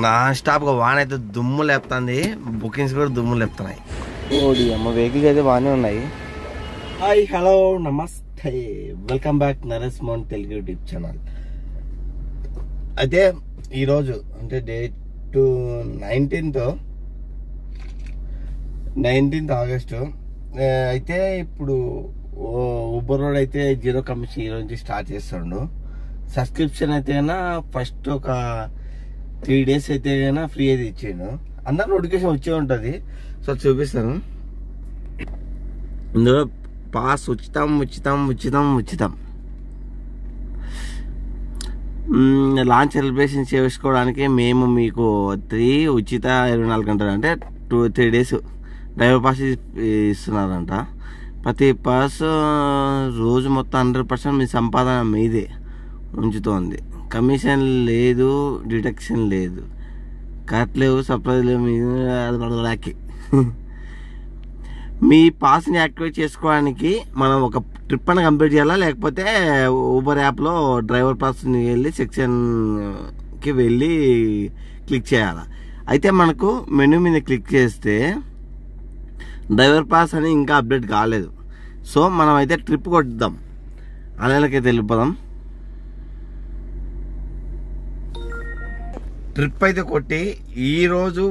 Non స్టాప్గా వాన్ అయితే దుమ్ము లేపుతుంది, బుకింగ్స్ కూడా దుమ్ము లేపుతున్నాయి. ఓడి అమ్మ వెహికల్స్ అయితే బాగానే ఉన్నాయి. హాయ్ హలో నమస్తే, welcome back Naresh Mohan Telugu YouTube channel. అయితే ఈరోజు అంటే డేట్ 19th ఆగస్టు. అయితే ఇప్పుడు ఊబర్ రోడ్ అయితే 0 కమిషన్ ఈ రోజు స్టార్ట్ చేస్తాడు. సబ్స్క్రిప్షన్ అయితే ఫస్ట్ ఒక 3 days అయితే ఫ్రీ అయితే ఇచ్చాను. అందరూ నోటిఫికేషన్ వచ్చే ఉంటుంది. సో చూపిస్తాను. ఇందులో పాస్ ఉచితం ఉచితం ఉచితం ఉచితం. లాంచ్ సెలబ్రేషన్ చేసుకోవడానికి మేము మీకు 3 ఉచిత 24 గంటలు అంటే 2-3 days డ్రైవర్ పాస్ ఇస్తున్నారంట. ప్రతి పాస్ రోజు మొత్తం 100% మీ సంపాదన మీదే ఉంచుతోంది. కమిషన్ లేదు, డిడక్షన్ లేదు, కట్ లేవు, సర్ప్రైజ్ లేవు. మీ పాస్ని యాక్టివేట్ చేసుకోవడానికి మనం ఒక ట్రిప్ అని కంప్లీట్ చేయాలా, లేకపోతే ఊబర్ యాప్లో డ్రైవర్ పాస్ని వెళ్ళి సెక్షన్కి వెళ్ళి క్లిక్ చేయాలా. అయితే మనకు మెనూ మీద క్లిక్ చేస్తే డ్రైవర్ పాస్ అని ఇంకా అప్డేట్ కాలేదు. సో మనం అయితే ట్రిప్ కొట్టుదాం, అలాగైతే వెళ్ళిపోదాం. ట్రిప్ అయితే కొట్టి ఈరోజు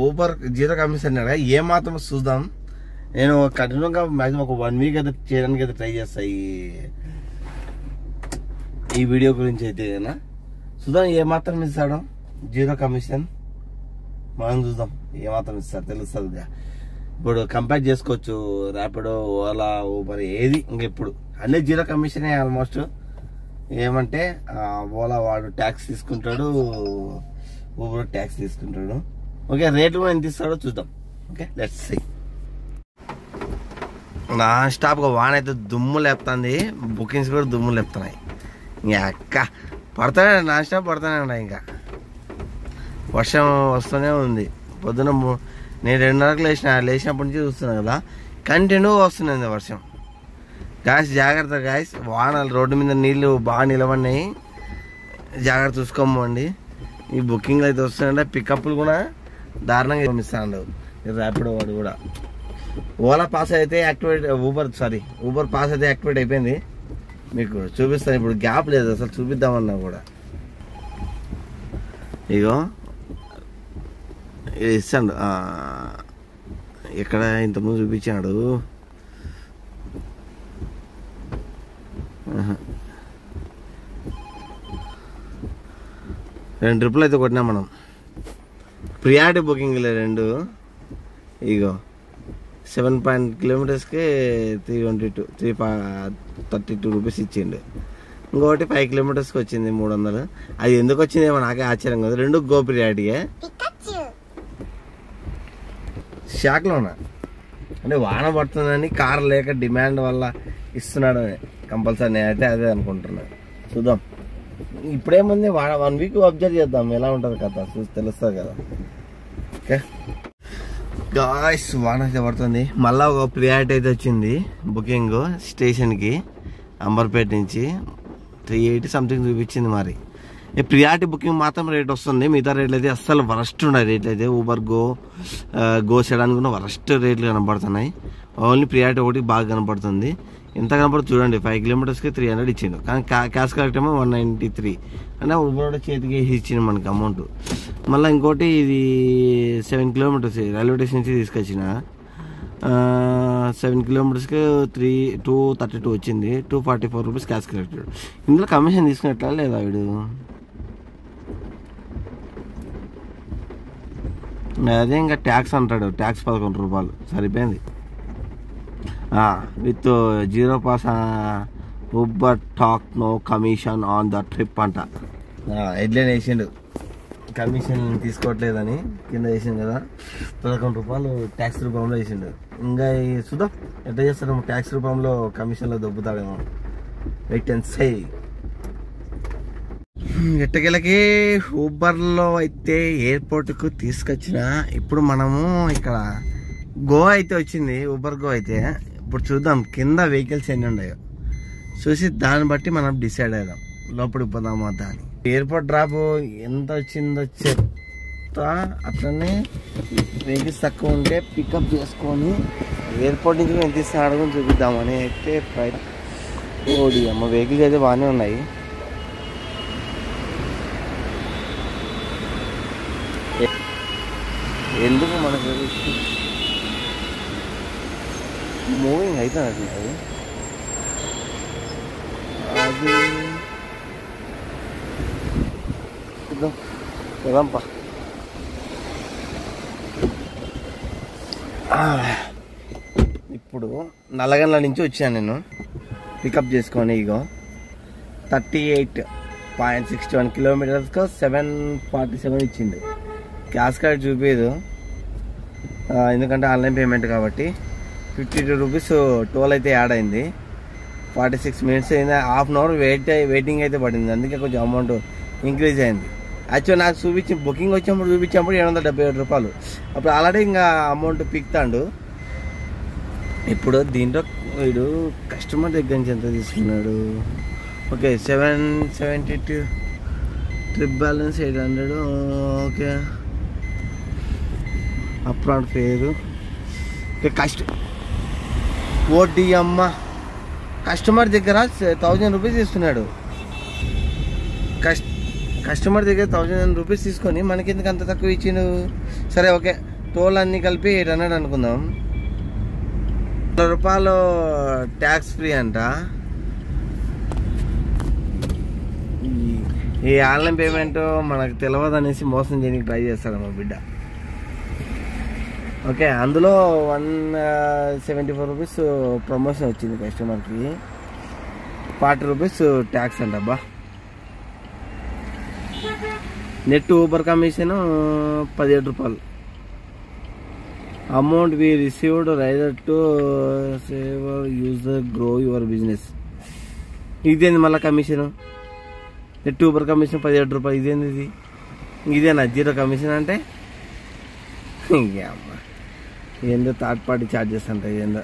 ఊబర్ 0 కమిషన్ ఏమాత్రం చూద్దాం. నేను కంటిన్యూగా మ్యాక్సిమం ఒక 1 week అయితే చేయడానికి అయితే ట్రై చేస్తా ఈ వీడియో గురించి అయితే. చూద్దాం ఏమాత్రం ఇస్తాడు 0 కమిషన్. మనం చూద్దాం ఏమాత్రం ఇస్తాడు, తెలుస్తుంది. ఇప్పుడు కంపేర్ చేసుకోవచ్చు ర్యాపిడో, ఓలా, ఊబర్ ఏది ఇంకెప్పుడు అన్నీ 0 కమిషనే ఆల్మోస్ట్. ఏమంటే ఓలా వాడు ట్యాక్స్ తీసుకుంటాడు, ఊబర్ ట్యాక్స్ తీసుకుంటాడు. ఓకే, రేటు కూడా ఎంత ఇస్తాడో చూద్దాం. Okay, let's see. నాన్ స్టాప్గా వాన్ అయితే దుమ్ము లేపుతుంది, బుకింగ్స్ కూడా దుమ్ము లేపుతున్నాయి. ఇంకా పడతానే నాన్ స్టాప్ పడతానే ఉన్నాయి. ఇంకా వర్షం వస్తూనే ఉంది. పొద్దున నేను 2:30కు లేచినప్పటి నుంచి చూస్తున్నాను కదా, కంటిన్యూ వస్తుంది వర్షం. గాయస్ జాగ్రత్త గాయస్, వాహనాలు రోడ్డు మీద నీళ్ళు బాగా నిలబడినాయి, జాగ్రత్త చూసుకోమండి. ఈ బుకింగ్లు అయితే వస్తున్నాయంటే పికప్లు కూడా దారుణంగా పంపిస్తాడు ర్యాపిడో వాడు కూడా. ఓలా పాస్ అయితే యాక్టివేట్, ఊబర్ పాస్ అయితే యాక్టివేట్ అయిపోయింది. మీకు చూపిస్తాను ఇప్పుడు, గ్యాప్ లేదు అసలు, చూపిద్దామన్నా కూడా. ఇగో ఇస్తాడు, ఇక్కడ ఇంతకుముందు చూపించాడు. 2 ట్రిప్పులు అయితే కొట్టినాం మనం. ప్రియారిటీ బుకింగ్లే 2. ఇగో 7 kilometers-కి 332 రూపీస్ ఇచ్చిండు. ఇంకొకటి 5 kilometers-కి వచ్చింది 300. అది ఎందుకు వచ్చిందేమో నాకే ఆశ్చర్యం కదా. 2 గో ప్రియారిటీయే. షాక్లో ఉన్నా అంటే వాన పడుతుందని, కార్ లేక డిమాండ్ వల్ల ఇస్తున్నాడు కంపల్సరీ. నేనైతే అదే అనుకుంటున్నాను. చూద్దాం ఇప్పుడేముంది, 1 week అబ్జర్వ్ చేద్దాం ఎలా ఉంటుంది కదా, చూసి తెలుస్తుంది కదా. ఓకే గాయ్స్, వాన అయితే పడుతుంది. మళ్ళీ ఒక ప్రియారిటీ అయితే వచ్చింది బుకింగ్ స్టేషన్కి, అంబర్పేట నుంచి 380 సంథింగ్ చూపించింది. మరి ఈ ప్రియారిటీ బుకింగ్ మాత్రం రేట్ వస్తుంది, మిగతా రేట్లు అయితే అస్సలు వరస్ట్ ఉన్నాయి. రేట్లు అయితే ఊబర్ గో చేయడానికి కూడా వరస్ట్ రేట్లు కనపడుతున్నాయి. ఓన్లీ ప్రియారిటీ ఒకటి బాగా కనపడుతుంది. ఎంత కనపడుతుంది చూడండి. 5 kilometers-కి 300 ఇచ్చిండు, కానీ క్యాష్ కలెక్ట్ ఏమో 193. అంటే ఊబర్ చేతికి ఇచ్చిండు మనకి అమౌంట్. మళ్ళీ ఇంకోటి ఇది 7 kilometers రైల్వే స్టేషన్ నుంచి తీసుకొచ్చిన 7 kilometers-కి 232 వచ్చింది. 244 రూపీస్ క్యాష్ కలెక్టెడ్. ఇందులో కమిషన్ తీసుకున్నట్లా లేదా వీడు? అదే ఇంకా ట్యాక్స్ అంటాడు, ట్యాక్స్ 11 రూపాయలు సరిపోయింది. With 0 pass Uber talk no commission on the trip అంట. హెడ్లైన్ వేసిండు, కమిషన్ తీసుకోవట్లేదని కింద వేసిండు కదా. 11 రూపాయలు ట్యాక్స్ రూపంలో వేసిండు. ఇంకా చూద్దాం ఎట్లా చేస్తాడు, ట్యాక్స్ రూపంలో కమిషన్లో దొబ్బుతాడేమో. Wait and see. ఎట్టకెళ్ళకి ఊబర్లో అయితే ఎయిర్పోర్ట్కు తీసుకొచ్చిన. ఇప్పుడు మనము ఇక్కడ గో అయితే వచ్చింది, ఊబర్ గో అయితే. ఇప్పుడు చూద్దాం కింద వెహికల్స్ ఎన్ని ఉన్నాయో చూసి దాన్ని బట్టి మనం డిసైడ్ అవుదాం లోపలికి పోదామా అని. ఎయిర్పోర్ట్ డ్రాప్ ఎంత వచ్చిందో చూస్తా. అట్లనే వెహికల్స్ తక్కువ ఉంటే పికప్ చేసుకొని ఎయిర్పోర్ట్ నుంచి ఎంత ఇస్తాను అడుగుని చూపిద్దామని అయితే ఓడి అమ్మ వెహికల్స్ అయితే బాగానే ఉన్నాయి. ఎందుకు మనకు మూవింగ్ అవుతుంది అది చూద్దాం చూద్దాంపా. ఇప్పుడు నల్లగండ్ల నుంచి వచ్చాను నేను పికప్ చేసుకొని. ఇగో 38.61 కిలోమీటర్స్కి 747 ఇచ్చింది. క్యాష్ కార్డ్ చూపించదు ఎందుకంటే ఆన్లైన్ పేమెంట్ కాబట్టి. 52 రూపీస్ టోల్ అయితే యాడ్ అయింది. 46 మినిట్స్ అయింది. హాఫ్ అన్ అవర్ వెయిటింగ్ అయితే పడింది. అందుకే కొంచెం అమౌంట్ ఇంక్రీజ్ అయింది. యాక్చువల్ నాకు బుకింగ్ వచ్చినప్పుడు చూపించినప్పుడు 777 రూపాయలు. అప్పుడు ఆల్రెడీ ఇంకా అమౌంట్ పిక్తాడు. ఇప్పుడు దీంట్లో వీడు కస్టమర్ దగ్గర నుంచి ఎంత తీసుకున్నాడు? Okay 772 trip balance 800. ఓకే అప్రాడ్ ఫేరు ఓడి అమ్మ కస్టమర్ దగ్గర 1000 రూపీస్ ఇస్తున్నాడు. కస్టమర్ దగ్గర 1000 రూపీస్ తీసుకొని మనకి ఎందుకు అంత తక్కువ ఇచ్చిండు? సరే ఓకే టోల్ అన్నీ కలిపి 800 అనుకుందాం. 100 రూపాయలు ట్యాక్స్ ఫ్రీ అంట. ఈ ఆన్లైన్ పేమెంట్ మనకు తెలియదు అనేసి మోసం చేయడానికి ట్రై చేస్తాడు మా బిడ్డ. ఓకే అందులో 174 రూపీస్ ప్రమోషన్ వచ్చింది కస్టమర్కి. 40 రూపీస్ ట్యాక్స్ అంట. అబ్బా నెట్ ఊబర్ కమిషన్ 17 రూపాయలు. Amount we received rider to save user grow your business. ఇదేంది మళ్ళీ కమిషన్? నెట్ ఊబర్ కమిషన్ 17 రూపాయలు. ఇదేంది ఇది? ఇదేనా జీరో కమిషన్ అంటే? అమ్మ ఏందో థర్డ్ పార్టీ ఛార్జెస్ అంటాయి ఏందో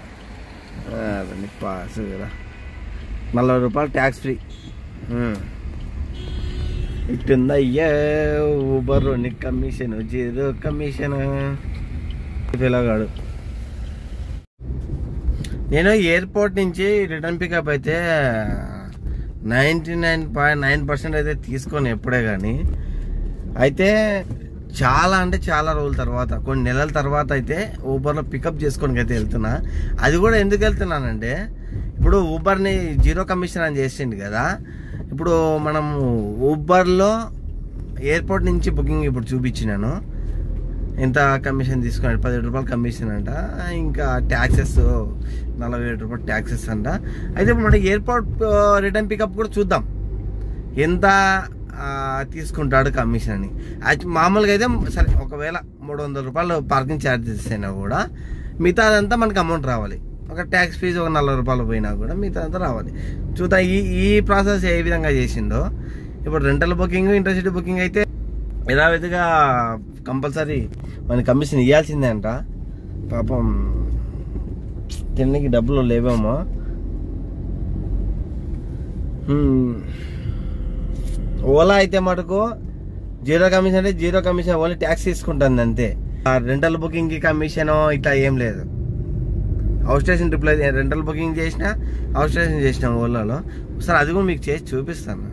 అవన్నీ పాస్ కదా. 40 రూపాయలు ట్యాక్స్ ఫ్రీ. ఇట్టుందయ్యా ఊబర్ నీకు కమిషన్ జీరో కమిషన్. పిల్లగాడు నేను ఎయిర్పోర్ట్ నుంచి రిటర్న్ పికప్ అయితే 99.9% అయితే తీసుకొని ఎప్పుడే కానీ. అయితే చాలా అంటే చాలా రోజుల తర్వాత కొన్ని నెలల తర్వాత అయితే ఊబర్లో పికప్ చేసుకొని అయితే వెళ్తున్నా. అది కూడా ఎందుకు వెళ్తున్నానంటే ఇప్పుడు ఊబర్ని జీరో కమిషన్ అని చేసిండు కదా. ఇప్పుడు మనం ఊబర్లో ఎయిర్పోర్ట్ నుంచి బుకింగ్ ఇప్పుడు చూపించినాను. ఎంత కమిషన్ తీసుకున్నాడు? 17 రూపాయలు కమిషన్ అంట. ఇంకా ట్యాక్సెస్ 47 రూపాయలు ట్యాక్సెస్ అంట. అయితే మన ఎయిర్పోర్ట్ రిటర్న్ పికప్ కూడా చూద్దాం ఎంత తీసుకుంటాడు కమిషన్ అని. మామూలుగా అయితే సరే ఒకవేళ 300 రూపాయలు పార్కింగ్ ఛార్జెస్ అయినా కూడా మిగతాదంతా మనకి అమౌంట్ రావాలి. ఒక ట్యాక్స్ ఫీజు ఒక 40 రూపాయలు పోయినా కూడా మిగతాదంతా రావాలి. చూద్దాం ఈ ప్రాసెస్ ఏ విధంగా చేసిందో. ఇప్పుడు రెంటల్ బుకింగ్ ఇంటర్సిటీ బుకింగ్ అయితే యథావిధిగా కంపల్సరీ మనకి కమిషన్ ఇవ్వాల్సిందే అంట. పాపం తినడానికి డబ్బులు లేవేమో. ఓలా అయితే మటుకు జీరో కమిషన్ అంటే జీరో కమిషన్, ఓన్లీ ట్యాక్స్ తీసుకుంటుంది అంతే. రెంటల్ బుకింగ్కి కమిషన్ ఇట్లా ఏం లేదు. అవుట్ స్టేషన్ ట్రిప్లో రెంటల్ బుకింగ్ చేసినా అవుట్ స్టేషన్ చేసినాం ఓలాలో. ఒకసారి అది కూడా మీకు చేసి చూపిస్తాను.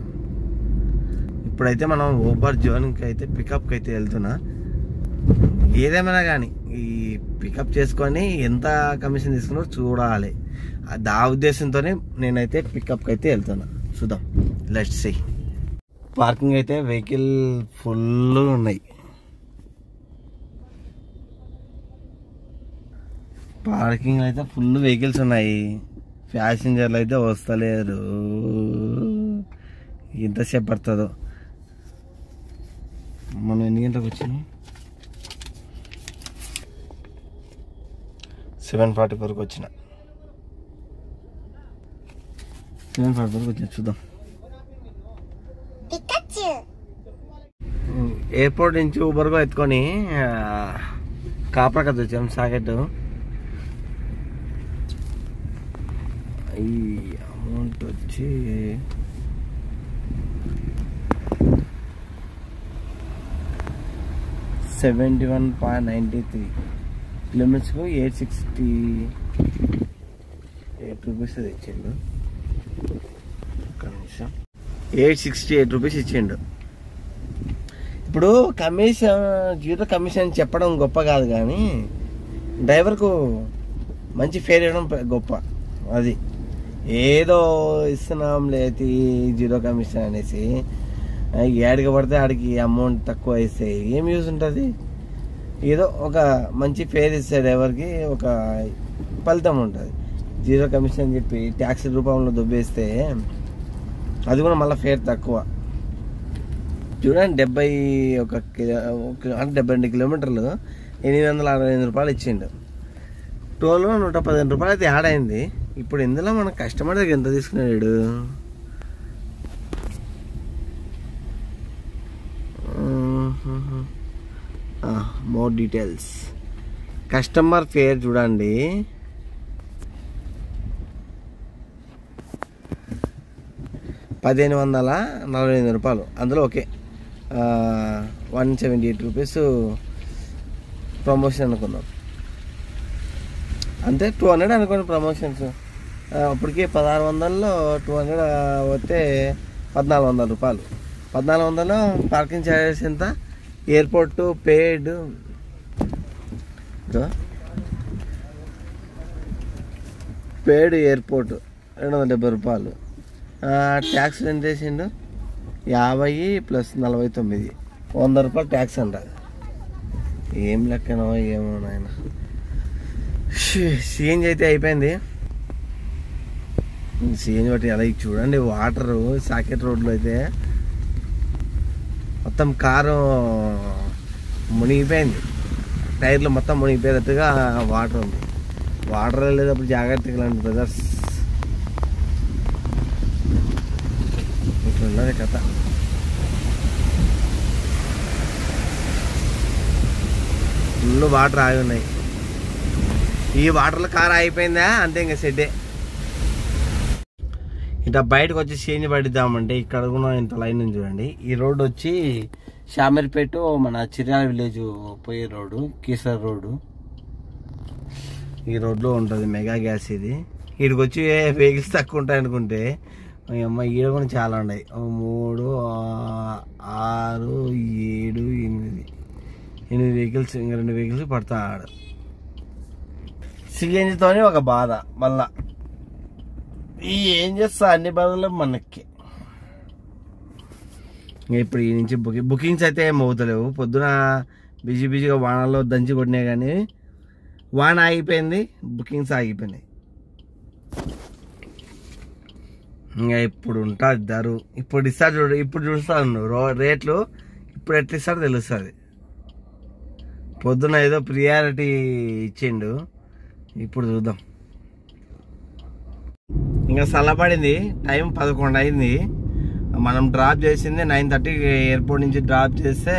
ఇప్పుడైతే మనం ఊబర్ జోన్కి అయితే పికప్కి అయితే వెళ్తున్నా. ఏదేమైనా కానీ ఈ పికప్ చేసుకొని ఎంత కమిషన్ తీసుకున్నారో చూడాలి. ఆ ఉద్దేశంతోనే నేనైతే పికప్కి అయితే వెళ్తున్నా. చూద్దాం, లెట్స్ సీ. పార్కింగ్ అయితే వెహికల్ ఫుల్ ఉన్నాయి. పార్కింగ్ అయితే ఫుల్ వెహికల్స్ ఉన్నాయి. ప్యాసింజర్లు అయితే వస్తలేరు. ఎంతసేపు పడుతుందో. మనం ఎన్ని గంటలకు వచ్చినాం? 7:44కి వచ్చిన. 7:44కి వచ్చిన. చూద్దాం. ఎయిర్పోర్ట్ నుంచి ఊబర్గా ఎత్తుకొని కాప్రాకత్ వచ్చాం. సాకెట్ ఈ అమౌంట్ వచ్చి 71.93 కిలోమీటర్స్కు 868 రూపీస్ ఇచ్చిండు. ఒక నిమిషం, 868 రూపీస్ ఇచ్చిండు. ఇప్పుడు కమిషన్, జీరో కమిషన్ చెప్పడం గొప్ప కాదు, కానీ డ్రైవర్కు మంచి ఫేర్ ఇవ్వడం గొప్ప. అది ఏదో ఇస్తున్నాం లేదు జీరో కమిషన్ అనేసి ఏడికి పడితే ఆడికి అమౌంట్ తక్కువ ఇస్తే ఏం యూజ్ ఉంటుంది? ఏదో ఒక మంచి ఫేర్ ఇస్తే డ్రైవర్కి ఒక ఫలితం ఉంటుంది. జీరో కమిషన్ అని చెప్పి ట్యాక్సీ రూపంలో దుబ్బేస్తే అది కూడా మళ్ళీ ఫేర్ తక్కువ. చూడండి, 72 కిలోమీటర్లు 865 రూపాయలు ఇచ్చిండు. టోల్ 115 రూపాయలు అయితే యాడ్ అయింది. ఇప్పుడు ఇందులో మన కస్టమర్ దగ్గర ఎంత తీసుకున్నాడు? మోర్ డీటెయిల్స్, కస్టమర్ ఫేర్ చూడండి. ₹1548. అందులో ఓకే 178 రూపీస్ ప్రమోషన్ అనుకున్నాం, అంతే. 200 అనుకోండి ప్రమోషన్స్. అప్పటికి 1600లో 200 వస్తే ₹1400. 1400 పార్కింగ్ ఛార్జెస్ ఎంత? ఎయిర్పోర్ట్ పేడ్ ఎయిర్పోర్ట్ ₹270. ట్యాక్స్ ఎంత వేసిండు? 50 + 49, ₹100 ట్యాక్స్ అంట. ఏం లెక్కనో ఏమో నాయన. సిఎన్జి అయితే అయిపోయింది. సిఎన్జి బట్టి అలా చూడండి, వాటరు సాకెట్ రోడ్లో అయితే మొత్తం కారు మునిగిపోయింది. టైర్లు మొత్తం మునిగిపోయేటట్టుగా వాటర్ ఉంది. వాటర్ వెళ్ళేటప్పుడు జాగ్రత్తగా లాంటి బ్రదర్స్. ఇట్లా ఉన్నది కథ. ఫుల్ వాటర్ ఆగి ఉన్నాయి. ఈ వాటర్లో కారు అయిపోయిందా అంతే, ఇంకా సెడ్డే. ఇట్లా బయటకు వచ్చి చేంజ్ పడిద్దామంటే ఇక్కడ కూడా ఇంత లైన్ ఉంది చూడండి. ఈ రోడ్డు వచ్చి షామీర్పేట మన చిర్యాల విలేజ్ పోయే రోడ్డు, కీసర్ రోడ్డు. ఈ రోడ్లో ఉంటుంది మెగా గ్యాస్. ఇది వీడికి వచ్చి వెహికల్స్ తక్కువ ఉంటాయి అనుకుంటే అమ్మ ఈడ కూడా చాలా ఉన్నాయి. 3, 6, 7, 8 వెహికల్స్, ఇంకా 2 వెహికల్స్ పడతాడు. సిఎన్జితోనే ఒక బాధ. మళ్ళా ఏం చేస్తా, అన్ని బాధలు మనకి. ఇప్పుడు ఈ నుంచి బుకింగ్స్ అయితే ఏం అవుతలేవు. పొద్దున బిజీగా వానలో దంచి కొట్టినాయి, కానీ వాన ఆగిపోయింది, బుకింగ్స్ ఆగిపోయినాయి. ఇంకా ఇప్పుడు ఉంటుంది ధరు. ఇప్పుడు ఇస్తారు చూడు, ఇప్పుడు చూస్తాను రేట్లు. ఇప్పుడు ఎట్లా ఇస్తారో తెలుస్తుంది. పొద్దున ఏదో ప్రియారిటీ ఇచ్చిండు, ఇప్పుడు చూద్దాం. ఇంకా చల్లబడింది, టైం 11 అయింది. మనం డ్రాప్ చేసింది 9:30 ఎయిర్పోర్ట్ నుంచి డ్రాప్ చేస్తే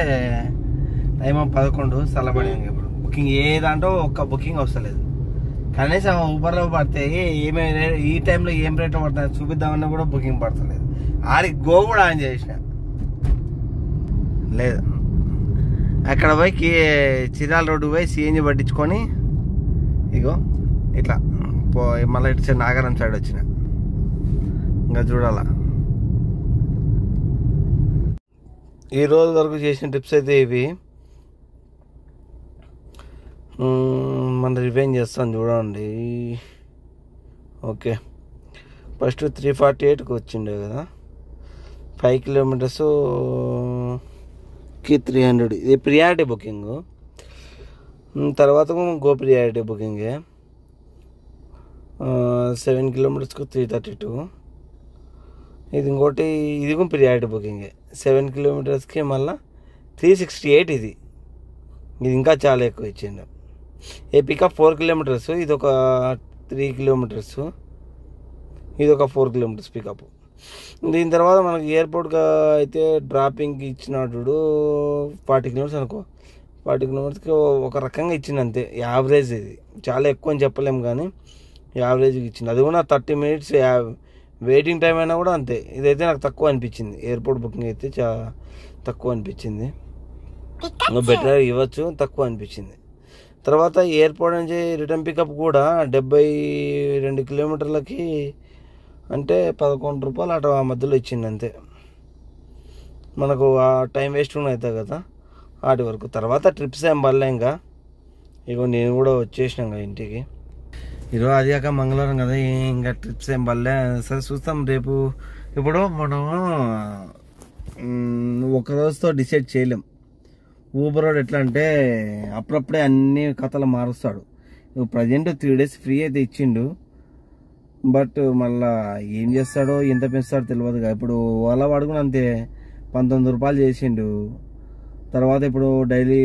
టైం 11. చల్లబడింది. ఇప్పుడు బుకింగ్ ఏదంటో ఒక్క బుకింగ్ వస్తలేదు. కనీసం ఊబర్లో పడితే ఏమేమి ఈ టైంలో ఏం రేట్లో పడుతుంది చూపిద్దామన్నా కూడా బుకింగ్ పడతలేదు. ఆడికి గో కూడా ఆన్ చేసిన లేదు. అక్కడ పోయి చిరాల రోడ్డు పోయి సిఎన్జి పట్టించుకొని ఇగో ఇట్లా మళ్ళీ ఇటు నాగరం సైడ్ వచ్చిన. ఇంకా చూడాల. ఈ రోజు వరకు చేసిన టిప్స్ అయితే ఇవి. మన రివైండ్ చేస్తాను చూడండి. ఓకే, ఫస్ట్ 348కి వచ్చిండే కదా, 5 కిలోమీటర్స్కి 300. ఇది ప్రియారిటీ బుకింగ్. తర్వాత గో ప్రియారిటీ బుకింగే. 7 కిలోమీటర్స్కు 332. ఇది ఇంకోటి, ఇది కూడా ప్రియారిటీ బుకింగే. 7 కిలోమీటర్స్కి మళ్ళీ 368. ఇది ఇంకా చాలా ఎక్కువ ఇచ్చిండు. ఏ పికప్ 4 కిలోమీటర్స్, ఇది ఒక 3 కిలోమీటర్స్, ఇది ఒక 4 కిలోమీటర్స్ పికప్. దీని తర్వాత మనకి ఎయిర్పోర్ట్గా అయితే డ్రాపింగ్కి ఇచ్చినప్పుడు 40 కిలోమీటర్స్ అనుకో. 40 కిలోమీటర్స్కి ఒక రకంగా ఇచ్చింది అంతే, యావరేజ్. ఇది చాలా ఎక్కువ అని చెప్పలేము, కానీ యావరేజ్కి ఇచ్చింది. అది కూడా 30 మినిట్స్ వెయిటింగ్ టైం అయినా కూడా అంతే. ఇదైతే నాకు తక్కువ అనిపించింది. ఎయిర్పోర్ట్ బుకింగ్ అయితే చాలా తక్కువ అనిపించింది. బెటర్ ఇవ్వచ్చు, తక్కువ అనిపించింది. తర్వాత ఎయిర్పోర్ట్ నుంచి రిటర్న్ పికప్ కూడా 72 కిలోమీటర్లకి అంటే 11 రూపాయలు అటు ఆ మధ్యలో ఇచ్చింది అంతే. మనకు ఆ టైం వేస్ట్ కూడా అవుతుంది కదా వాటి వరకు. తర్వాత ట్రిప్స్ ఏం పడలే ఇంకా. ఇగో నేను కూడా వచ్చేసినాం ఇంటికి. ఈరోజు అది కాక మంగళవారం కదా, ఇంకా ట్రిప్స్ ఏం పడలే. సరే చూస్తాం రేపు. ఇప్పుడు మనం ఒక రోజుతో డిసైడ్ చేయలేం. ఊబర్ వాడు ఎట్లా అంటే అప్పుడప్పుడే అన్ని కథలు మారుస్తాడు. ప్రజెంట్ 3 days ఫ్రీ అయితే ఇచ్చిండు, బట్ మళ్ళా ఏం చేస్తాడో ఎంత పెంచుతాడో తెలియదుగా. ఇప్పుడు ఓలా వాడు కూడా అంతే 19 రూపాయలు చేసిండు. తర్వాత ఇప్పుడు డైలీ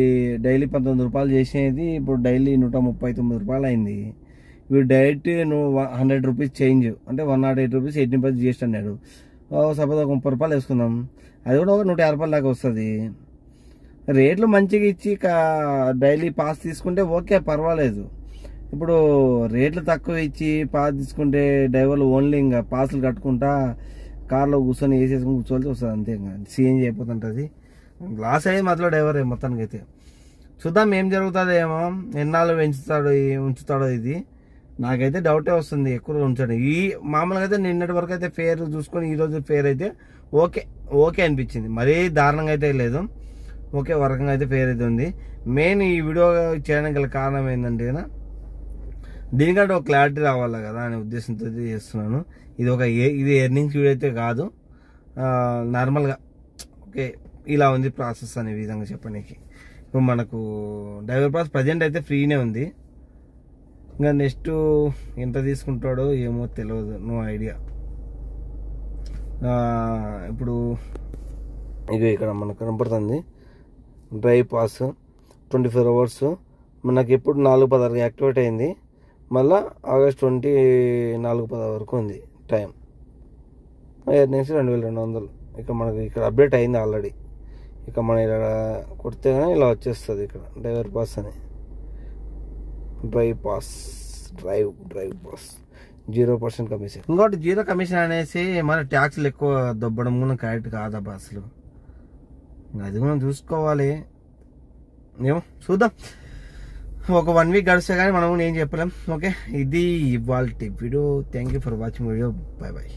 19 రూపాయలు చేసేది ఇప్పుడు డైలీ 139 రూపాయలు అయింది. వీడు డైరెక్ట్ నువ్వు 100 రూపీస్ చేంజ్ అంటే 108 రూపీస్ 18% జిఎస్టీ అన్నాడు. సపోజ్ ఒక 30 రూపాయలు వేసుకుందాం, అది కూడా ఒక 150 రూపాయల దాకా వస్తుంది. రేట్లు మంచిగా ఇచ్చి డైలీ పాస్ తీసుకుంటే ఓకే పర్వాలేదు. ఇప్పుడు రేట్లు తక్కువ ఇచ్చి పాస్ తీసుకుంటే డ్రైవర్లు ఓన్లీ ఇంకా పాసులు కట్టుకుంటా కార్లో కూర్చొని వేసేసుకుని కూర్చోవాల్సి వస్తుంది అంతే. ఇంకా సిఎన్జీ అయిపోతుంటుంది. లాస్ అయ్యేది మాత్రం డ్రైవరే మొత్తానికి అయితే. చూద్దాం ఏం జరుగుతుందో ఏమో, ఎన్నాళ్ళు ఉంచుతాడో ఇది. నాకైతే డౌటే వస్తుంది ఎక్కువ ఉంచాడు. ఈ మామూలుగా అయితే నిన్నటి వరకు అయితే ఫేర్ చూసుకొని ఈరోజు ఫేర్ అయితే ఓకే అనిపించింది. మరీ దారుణంగా అయితే లేదు, ఓకే వరకంగా అయితే ఫేర్ అయితే ఉంది. మెయిన్ ఈ వీడియో చేయడానికి గల కారణం ఏంటంటే కదా, దీనికంటే ఒక క్లారిటీ రావాలి కదా అనే ఉద్దేశంతో చేస్తున్నాను. ఇది ఎర్నింగ్స్ వీడియో అయితే కాదు, నార్మల్గా ఓకే ఇలా ఉంది ప్రాసెస్ అనే విధంగా చెప్పడానికి. ఇప్పుడు మనకు డ్రైవర్ పాస్ ప్రజెంట్ అయితే ఫ్రీనే ఉంది. ఇంకా నెక్స్ట్ ఎంత తీసుకుంటాడో ఏమో తెలియదు, నో ఐడియా. ఇప్పుడు ఇక ఇక్కడ మనకు కనపడుతుంది డ్రైవ్ పాస్ 24 hours. మనకి ఎప్పుడు 4/16 యాక్టివేట్ అయింది. మళ్ళీ ఆగస్ట్ 24/10 వరకు ఉంది టైం. ఎర్నింగ్స్ 2200. ఇక మనకి ఇక్కడ అప్డేట్ అయింది ఆల్రెడీ. ఇక మనం ఇలా కొడితే కానీ ఇలా వచ్చేస్తుంది ఇక్కడ డ్రైవర్ పాస్ అని. Drive pass 0% commission. ఇంకోటి 0 కమిషన్ అనేసి మన ట్యాక్స్లు ఎక్కువ దొబ్బడం కూడా కరెక్ట్ కాదబ్బా అసలు. అది మనం చూసుకోవాలి. ఏమో చూద్దాం, ఒక 1 week గడిస్తే కానీ మనం ఏం చెప్పలేం. ఓకే, ఇది ఇవాళ video. Thank you for watching video. Bye.